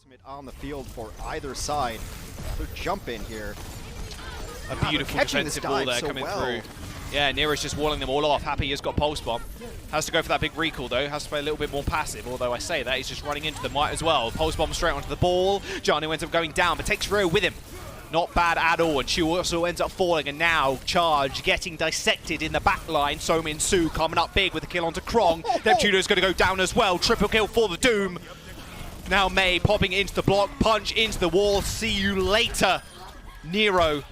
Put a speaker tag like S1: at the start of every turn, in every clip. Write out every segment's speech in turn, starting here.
S1: Ultimate on the field for either side. They're jumping here.
S2: A beautiful defensive ball there coming through. Yeah, Nero's just walling them all off. Happy has got Pulse Bomb. Has to go for that big recall though. Has to play a little bit more passive, although I say that he's just running into them, might as well. Pulse Bomb straight onto the ball. Janu ends up going down, but takes Rio with him. Not bad at all, and Chu also ends up falling, and now Charge getting dissected in the back line. Somin Su coming up big with a kill onto Krong. Neptuno's going to go down as well. Triple kill for the Doom. Now May popping into the block, punch into the wall. See you later, Nero,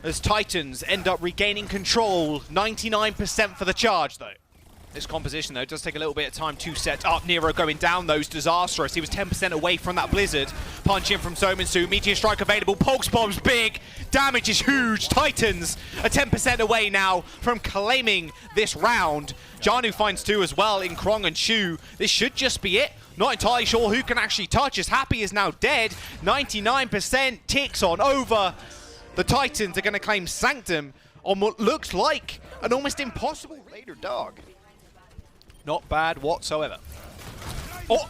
S2: as Titans end up regaining control. 99% for the Charge, though. This composition, though, does take a little bit of time to set up. Nero going down, though, is disastrous. He was 10% away from that Blizzard. Punch in from Sominsu. Meteor Strike available. Pulse Bomb's big. Damage is huge. Titans are 10% away now from claiming this round. Janu finds two as well in Krong and Chu. This should just be it. Not entirely sure who can actually touch, as Happy is now dead. 99% ticks on over. The Titans are going to claim Sanctum on what looks like an almost impossible
S1: Later dog.
S2: Not bad whatsoever. Oh,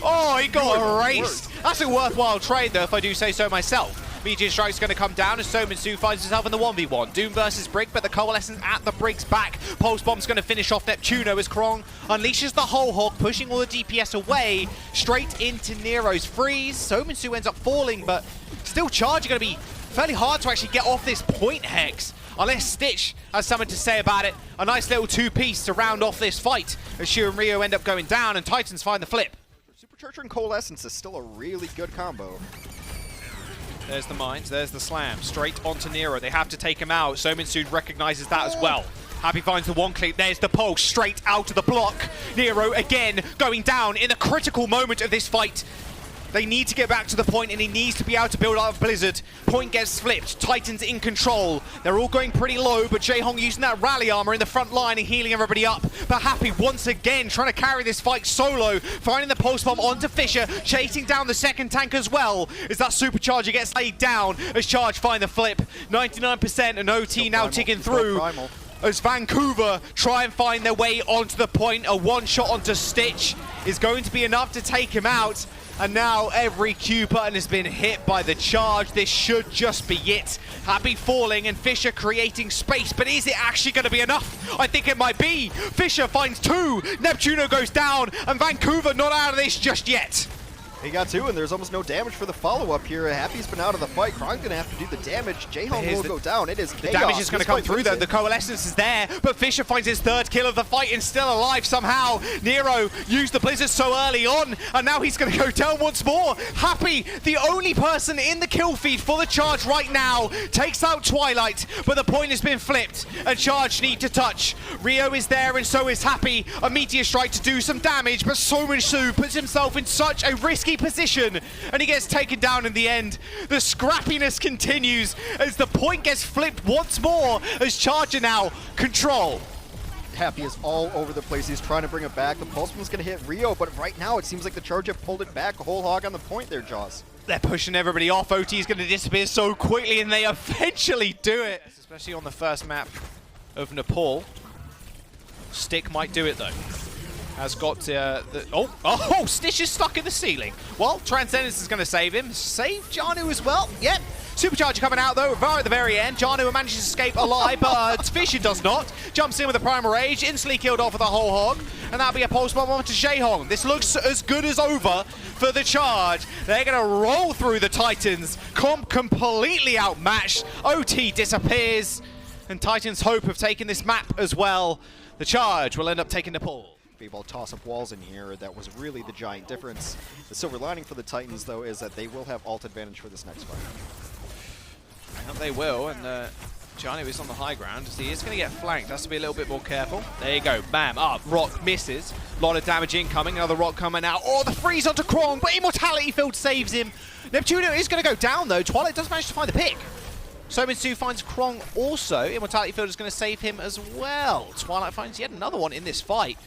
S2: oh, he got erased. That's a worthwhile trade, though, if I do say so myself. Meteor Strike's going to come down as Sominsu finds himself in the 1v1. Doom versus Brig, but the Coalescence at the Brig's back. Pulse Bomb's going to finish off Neptuno as Krong unleashes the whole hog, pushing all the DPS away, straight into Nero's freeze. Sominsu ends up falling, but still Charge are going to be fairly hard to actually get off this point hex. Unless Stitch has something to say about it. A nice little two-piece to round off this fight as Shu and Rio end up going down and Titans find the flip.
S1: Supercharger and Coalescence is still a really good combo.
S2: There's the mines, there's the slam. Straight onto Nero. They have to take him out. Sominsu recognizes that as well. Happy finds the one clip. There's the pulse straight out of the block. Nero again going down in the critical moment of this fight. They need to get back to the point, and he needs to be able to build out of Blizzard. Point gets flipped. Titans in control. They're all going pretty low, but Jaehong using that rally armor in the front line and healing everybody up. But Happy once again trying to carry this fight solo, finding the pulse bomb onto Fisher, chasing down the second tank as well as that supercharger gets laid down as Charge find the flip. 99% and OT now ticking through. As Vancouver try and find their way onto the point. A one shot onto Stitch is going to be enough to take him out. And now every Q button has been hit by the Charge. This should just be it. Happy falling and Fisher creating space, but is it actually going to be enough? I think it might be. Fisher finds two. Neptuno goes down, and Vancouver not out of this just yet.
S1: He got two, and there's almost no damage for the follow-up here. Happy's been out of the fight. Krong's going to have to do the damage. Jaehong will go down. It is chaos.
S2: The damage is going to come through, though. The Coalescence is there, but Fisher finds his third kill of the fight and still alive somehow. Nero used the Blizzard so early on, and now he's going to go down once more. Happy, the only person in the kill feed for the Charge right now, takes out Twilight, but the point has been flipped, and Charge need to touch. Rio is there, and so is Happy. A Meteor Strike to do some damage, but Sominsu puts himself in such a risky position, and he gets taken down in the end. The scrappiness continues as the point gets flipped once more as Charger now control.
S1: Happy is all over the place. He's trying to bring it back. The pulse one's going to hit Rio, but right now it seems like the Charge have pulled it back. A whole hog on the point there, Jaws.
S2: They're pushing everybody off. OT is going to disappear so quickly, and they eventually do it. Especially on the first map of Nepal. Stick might do it, though. Has got oh, Stitch is stuck in the ceiling. Well, Transcendence is going to save him. Save Janu as well. Yep. Supercharger coming out, though, right at the very end. Janu manages to escape alive, but Fisher does not. Jumps in with a Primal Rage, instantly killed off with a whole hog, and that'll be a pulse bomb onto Jaehong. This looks as good as over for the Charge. They're going to roll through the Titans. Comp completely outmatched. OT disappears, and Titans hope of taking this map as well. The Charge will end up taking the pull.
S1: Be able to toss up walls in here. That was really the giant difference. The silver lining for the Titans, though, is that they will have ult advantage for this next fight.
S2: And they will, and Janu is on the high ground, as he is going to get flanked. Has to be a little bit more careful. There you go, bam, up, Rock misses. A lot of damage incoming, another Rock coming out. Oh, the freeze onto Krong, but Immortality Field saves him. Neptuno is going to go down, though. Twilight does manage to find the pick. Sominsu finds Krong also. Immortality Field is going to save him as well. Twilight finds yet another one in this fight.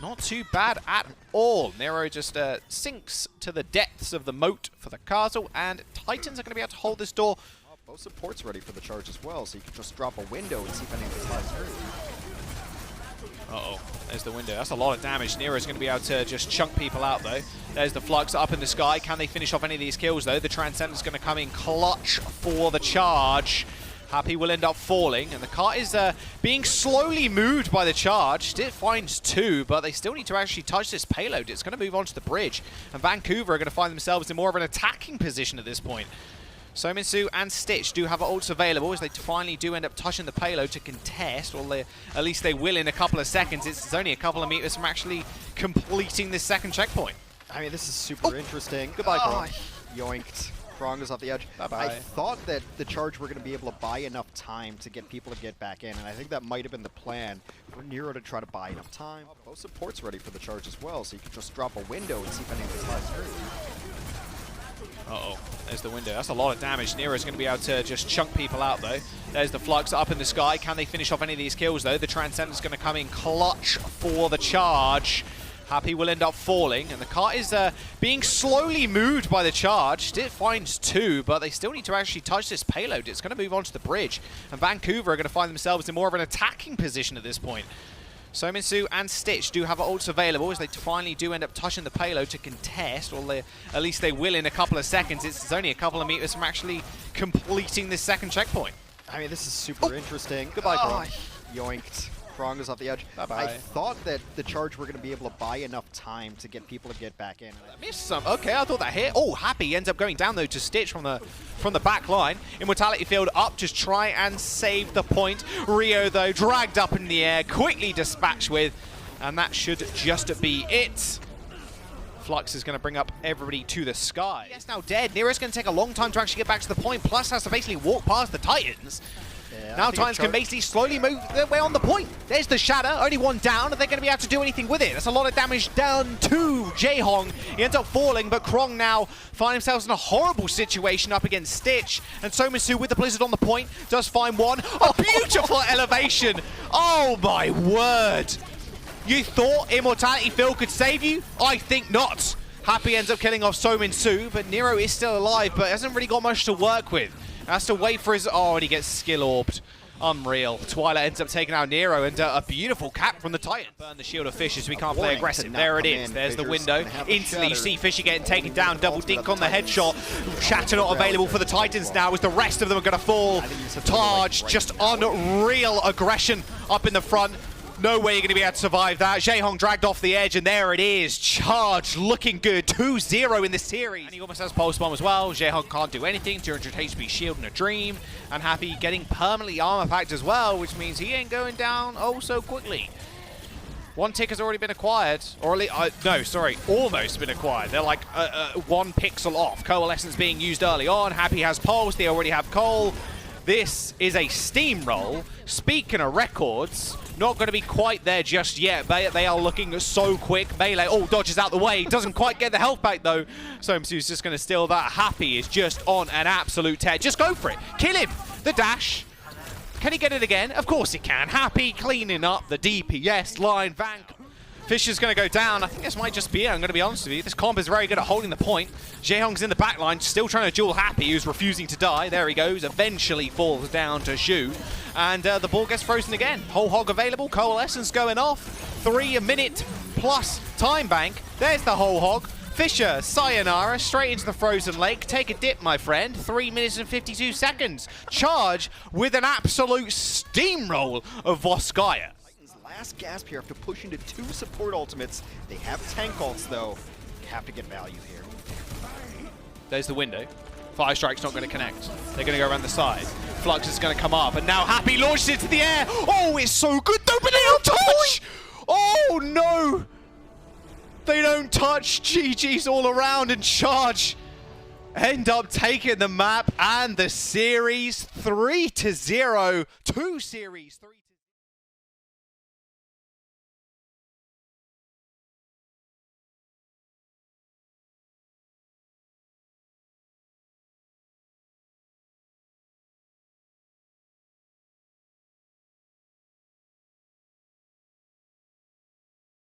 S2: Not too bad at all. Nero just sinks to the depths of the moat for the castle, and Titans are going to be able to hold this door.
S1: Both supports ready for the Charge as well, so you can just drop a window and see if any of this lies through.
S2: Uh-oh, there's the window. That's a lot of damage. Nero's going to be able to just chunk people out, though. There's the Flux up in the sky. Can they finish off any of these kills, though? The Transcendent's going to come in clutch for the charge. Happy will end up falling, and the cart is being slowly moved by the charge. It finds two, but they still need to actually touch this payload. It's going to move on to the bridge, and Vancouver are going to find themselves in more of an attacking position at this point. Sominsu and Stitch do have ults available as they finally do end up touching the payload to contest, or at least they will in a couple of seconds. It's only a couple of meters from actually completing this second checkpoint.
S1: I mean, this is super interesting. Goodbye, Krong. Yoinked. Krong is off the edge.
S2: Bye-bye.
S1: I thought that the Charge were going to be able to buy enough time to get people to get back in, and I think that might have been the plan for Nero to try to buy enough time. Both supports ready for the Charge as well, so you can just drop a window and see if any of this lies through.
S2: Uh-oh, there's the window. That's a lot of damage. Nero's going to be able to just chunk people out, though. There's the Flux up in the sky. Can they finish off any of these kills, though? The Transcendent's going to come in clutch for the charge. Happy will end up falling, and the cart is being slowly moved by the charge. It finds two, but they still need to actually touch this payload. It's going to move on to the bridge, and Vancouver are going to find themselves in more of an attacking position at this point. Sominsu and Stitch do have ults available as they finally do end up touching the payload to contest, or at least they will in a couple of seconds. It's only a couple of meters from actually completing this second checkpoint.
S1: I mean, this is super interesting. Goodbye, Krong. Yoinked. Krong is off the edge.
S2: Bye-bye.
S1: I thought that the Charge were going to be able to buy enough time to get people to get back in.
S2: I missed some. Okay, I thought that hit. Oh, Happy ends up going down, though, to Stitch from the back line. Immortality field up, just try and save the point. Rio, though, dragged up in the air, quickly dispatched with, and that should just be it. Flux is going to bring up everybody to the sky. Yes, now dead. Nero's going to take a long time to actually get back to the point, plus has to basically walk past the Titans.
S1: Yeah,
S2: now Titans can basically slowly move their way on the point. There's the Shatter, only one down. Are they going to be able to do anything with it? That's a lot of damage down to Jaehong. He ends up falling, but Krong now find himself in a horrible situation up against Stitch. And Sominsu with the Blizzard on the point does find one. A beautiful elevation. Oh my word. You thought Immortality Field could save you? I think not. Happy ends up killing off Sominsu, but Nero is still alive, but hasn't really got much to work with. Has to wait for his... Oh, and he gets skill orbed. Unreal. Twilight ends up taking out Nero, and a beautiful cap from the Titan. Burn the shield of Fishers. We can't play aggressive. There it is. There's the window. Instantly, you see Fisher getting taken down. Double dink on the headshot. Shatter not available for the Titans now, as the rest of them are going to fall. Charge, just unreal aggression up in the front. No way you're going to be able to survive that. Jaehong dragged off the edge, and there it is. Charge looking good. 2-0 in this series. And he almost has Pulse Bomb as well. Jaehong can't do anything. 200 HP shield in a dream. And Happy getting permanently armor packed as well, which means he ain't going down oh so quickly. One tick has already been acquired. Or at least, no, sorry, almost been acquired. They're like 1 pixel off. Coalescence being used early on. Happy has Pulse. They already have Cole. This is a steamroll. Speaking of records, not going to be quite there just yet. They are looking so quick. Melee, oh, dodges out the way. Doesn't quite get the health back, though. Sominsu's just going to steal that. Happy is just on an absolute tear. Just go for it. Kill him. The dash. Can he get it again? Of course he can. Happy cleaning up the DPS line. Fisher's going to go down. I think this might just be it. I'm going to be honest with you. This comp is very good at holding the point. Jaehong's in the back line, still trying to duel Happy, who's refusing to die. There he goes. Eventually falls down to shoot. And the ball gets frozen again. Whole hog available. Coalescence going off. 3 minute plus time bank. There's the whole hog. Fisher, sayonara, straight into the frozen lake. Take a dip, my friend. 3 minutes and 52 seconds. Charge with an absolute steamroll of Voskaya.
S1: Last gasp here after pushing to 2 support ultimates. They have tank ults, though. You have to get value here.
S2: There's the window. Fire Strike's not going to connect. They're going to go around the side. Flux is going to come up, and now Happy launches into the air. Oh, it's so good, though, but they don't touch! Oh, no! They don't touch. GG's all around, and Charge end up taking the map and the series 3-0. 2 series, 3-2.